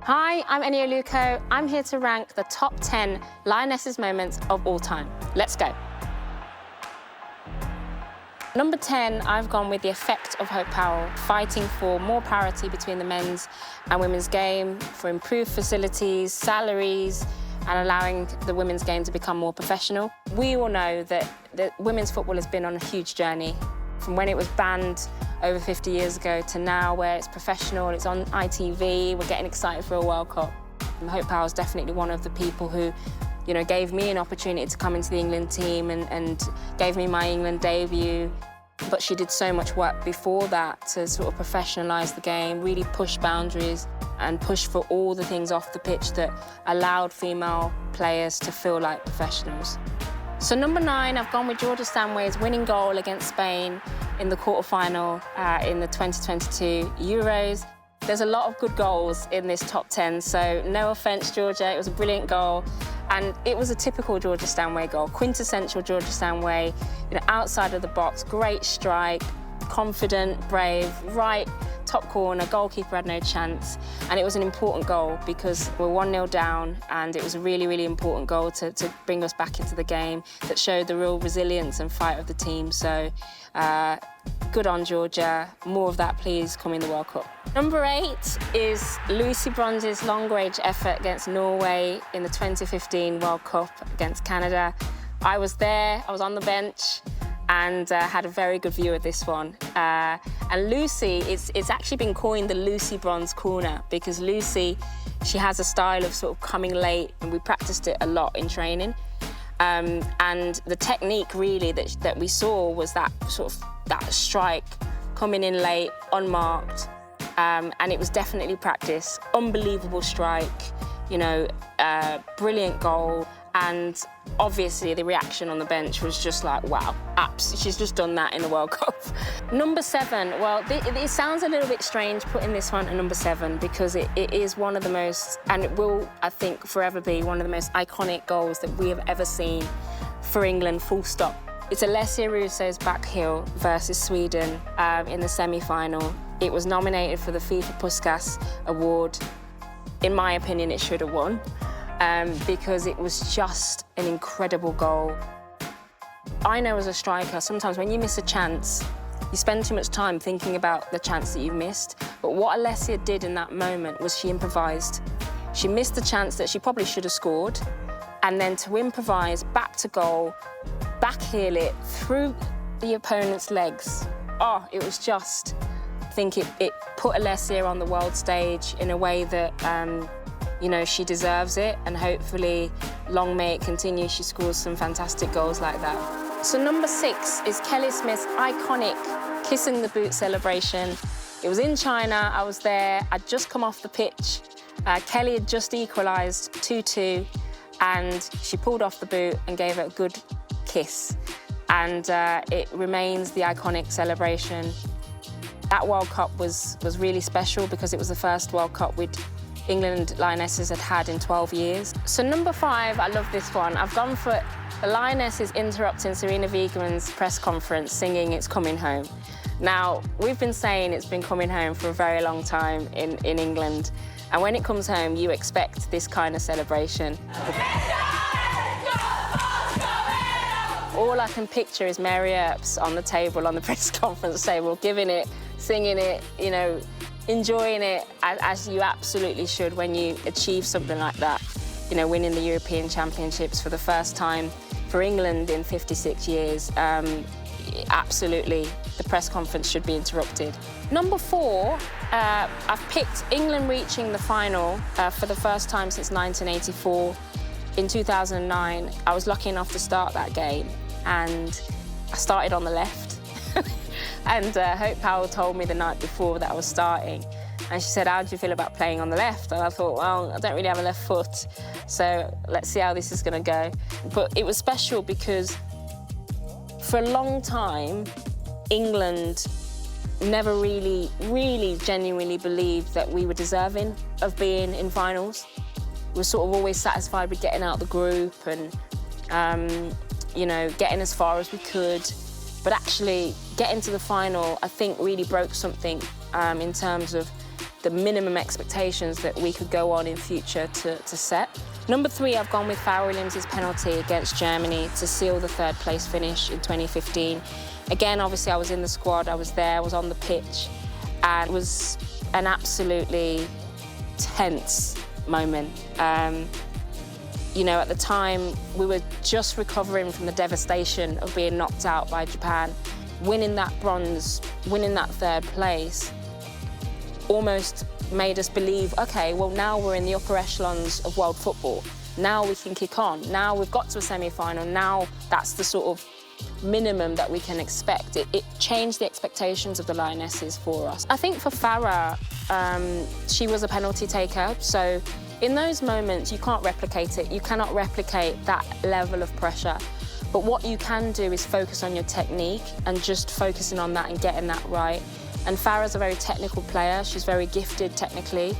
Hi, I'm Eni Aluko. I'm here to rank the top 10 Lionesses moments of all time. Let's go. Number 10, I've gone with the effect of Hope Powell, fighting for more parity between the men's and women's game, for improved facilities, salaries, and allowing the women's game to become more professional. We all know that women's football has been on a huge journey, from when it was banned over 50 years ago to now, where it's professional, it's on ITV, we're getting excited for a World Cup. And Hope Powell is definitely one of the people who, you know, gave me an opportunity to come into the England team and gave me my England debut. But she did so much work before that to sort of professionalise the game, really push boundaries and push for all the things off the pitch that allowed female players to feel like professionals. So number 9, I've gone with Georgia Stanway's winning goal against Spain in the quarter-final in the 2022 Euros. There's a lot of good goals in this top 10, so no offence, Georgia, it was a brilliant goal. And it was a typical Georgia Stanway goal, quintessential Georgia Stanway, you know, outside of the box, great strike, confident, brave, right top corner, goalkeeper had no chance. And it was an important goal because we're 1-0 down, and it was a really, really important goal to bring us back into the game that showed the real resilience and fight of the team. So good on Georgia. More of that, please, come in the World Cup. Number 8 is Lucy Bronze's long-range effort against Norway in the 2015 World Cup against Canada. I was there, I was on the bench, and had a very good view of this one. And Lucy, it's actually been coined the Lucy Bronze Corner because Lucy, she has a style of sort of coming late, and we practiced it a lot in training. And the technique really that we saw was that sort of that strike coming in late, unmarked, and it was definitely practice. Unbelievable strike, you know, brilliant goal. And obviously the reaction on the bench was just like, wow, she's just done that in the World Cup. Number 7, well, it sounds a little bit strange putting this one at number 7 because it is one of the most, and it will, I think, forever be one of the most iconic goals that we have ever seen for England, full stop. It's Alessia Russo's backheel versus Sweden in the semi-final. It was nominated for the FIFA Puskas Award. In my opinion, it should have won. Because it was just an incredible goal. I know as a striker, sometimes when you miss a chance, you spend too much time thinking about the chance that you missed. But what Alessia did in that moment was she improvised. She missed the chance that she probably should have scored, and then to improvise back to goal, backheel it through the opponent's legs. Oh, it was just, I think it put Alessia on the world stage in a way that, you know, she deserves it, and hopefully, long may it continue, she scores some fantastic goals like that. So number 6 is Kelly Smith's iconic kissing the boot celebration. It was in China, I was there, I'd just come off the pitch. Kelly had just equalised 2-2, and she pulled off the boot and gave it a good kiss. And it remains the iconic celebration. That World Cup was really special because it was the first World Cup England Lionesses had in 12 years. So number 5, I love this one. I've gone for the Lionesses interrupting Serena Wiegmann's press conference singing It's Coming Home. Now, we've been saying it's been coming home for a very long time in England. And when it comes home, you expect this kind of celebration. All I can picture is Mary Earps on the table, on the press conference table, giving it, singing it, you know, enjoying it as you absolutely should when you achieve something like that. You know, winning the European Championships for the first time for England in 56 years. Absolutely, the press conference should be interrupted. Number 4, I've picked England reaching the final for the first time since 1984. In 2009, I was lucky enough to start that game, and I started on the left. And Hope Powell told me the night before that I was starting, and she said, how do you feel about playing on the left? And I thought, well, I don't really have a left foot, so let's see how this is going to go. But it was special because for a long time, England never really genuinely believed that we were deserving of being in finals. We were sort of always satisfied with getting out the group and, you know, getting as far as we could. But actually, getting to the final, I think, really broke something in terms of the minimum expectations that we could go on in future to set. Number 3, I've gone with Farrah Williams' penalty against Germany to seal the 3rd place finish in 2015. Again, obviously, I was in the squad, I was there, I was on the pitch, and it was an absolutely tense moment. You know, at the time, we were just recovering from the devastation of being knocked out by Japan. Winning that bronze, winning that 3rd place, almost made us believe, okay, well, now we're in the upper echelons of world football. Now we can kick on. Now we've got to a semi-final. Now that's the sort of minimum that we can expect. It changed the expectations of the Lionesses for us. I think for Farrah, she was a penalty taker, so in those moments, you can't replicate it. You cannot replicate that level of pressure. But what you can do is focus on your technique and just focusing on that and getting that right. And Farrah's a very technical player. She's very gifted technically.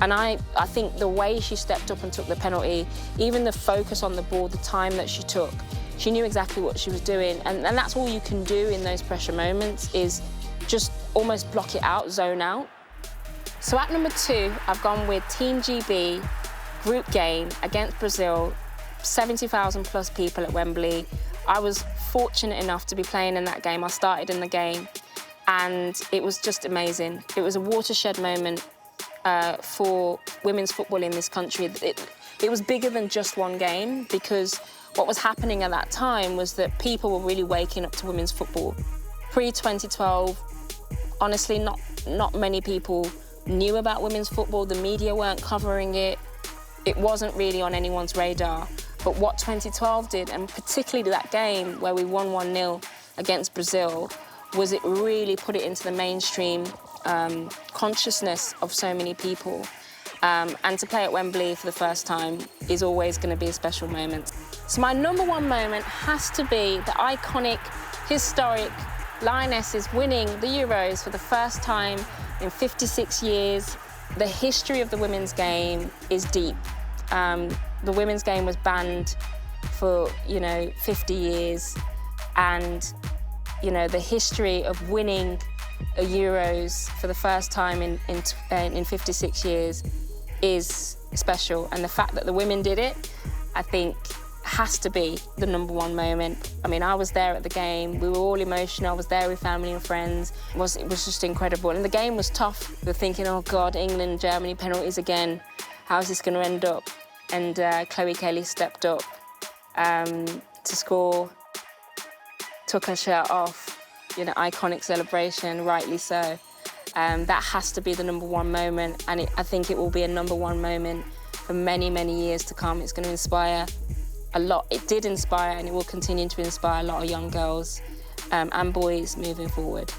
And I think the way she stepped up and took the penalty, even the focus on the ball, the time that she took, she knew exactly what she was doing. And that's all you can do in those pressure moments is just almost block it out, zone out. So at number 2, I've gone with Team GB group game against Brazil, 70,000 plus people at Wembley. I was fortunate enough to be playing in that game. I started in the game and it was just amazing. It was a watershed moment for women's football in this country. It was bigger than just one game because what was happening at that time was that people were really waking up to women's football. Pre-2012, honestly, not many people knew about women's football. The media weren't covering it. It wasn't really on anyone's radar. But what 2012 did, and particularly that game where we won 1-0 against Brazil, was it really put it into the mainstream consciousness of so many people. And to play at Wembley for the first time is always going to be a special moment. So my number 1 moment has to be the iconic, historic Lionesses winning the Euros for the first time in 56 years. The history of the women's game is deep. The women's game was banned for, 50 years. And, the history of winning a Euros for the first time in 56 years is special. And the fact that the women did it, I think, has to be the number 1 moment. I mean, I was there at the game. We were all emotional. I was there with family and friends. It was just incredible. And the game was tough. We were thinking, oh, God, England, Germany, penalties again. How's this going to end up? And Chloe Kelly stepped up to score, took her shirt off, iconic celebration, rightly so. That has to be the number 1 moment. And I think it will be a number 1 moment for many, many years to come. It's going to inspire a lot. It did inspire and it will continue to inspire a lot of young girls and boys moving forward.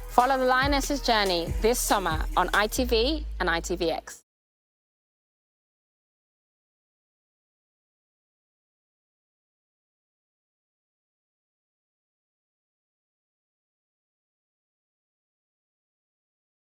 Follow the Lionesses' journey this summer on ITV and ITVX.